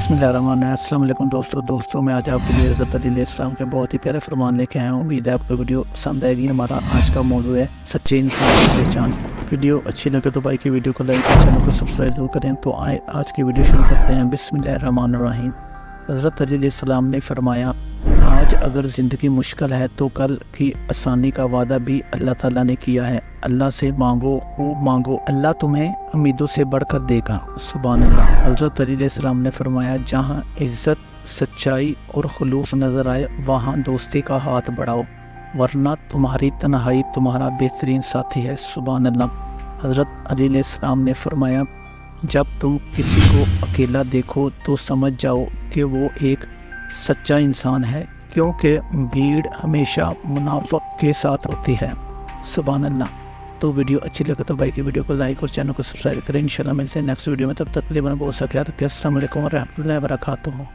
बिस्मिल्लाहिर्रहमानिर्रहीम। अस्सलाम वालेकुम दोस्तों मैं आज आपके लिए हज़रत अली अलैहिस्सलाम के बहुत ही प्यारे फरमान लेके आया हूँ। उम्मीद है आपको वीडियो पसंद आएगी। हमारा आज का मौजू है सच्चे इंसान की पहचान। वीडियो अच्छी लगे तो भाई की वीडियो को लाइक और चैनल को सब्सक्राइब जरूर करें। तो आए आज की वीडियो शुरू करते हैं। बिस्मिल्लाहिर्रहमानिर्रहीम। हज़रत अली अलैहिस्सलाम ने फरमाया, आज अगर ज़िंदगी मुश्किल है तो कल की आसानी का वादा भी अल्लाह ताला ने किया है। अल्लाह से मांगो, खूब मांगो, अल्लाह तुम्हें उम्मीदों से बढ़कर देगा। सुभान अल्लाह। हज़रत अली अलैहिस्सलाम ने फरमाया, जहाँ इज़्ज़त, सच्चाई और खुलूस नज़र आए वहाँ दोस्ती का हाथ बढ़ाओ, वरना तुम्हारी तन्हाई तुम्हारा बेहतरीन साथी है। सुभान अल्लाह। हज़रत अली अलैहिस्सलाम ने फरमाया, जब तुम किसी को अकेला देखो तो समझ जाओ कि वो एक सच्चा इंसान है, क्योंकि भीड़ हमेशा मुनाफिक के साथ होती है। सुभान अल्लाह। तो वीडियो अच्छी लगे तो भाई की वीडियो को लाइक और चैनल को सब्सक्राइब करें। इंशाल्लाह मिलते हैं नेक्स्ट वीडियो में। तब तक के लिए बहुत सा ख्याल रखें। अस्सलाम वालेकुम व रहमतुल्लाहि व बरकातुहू।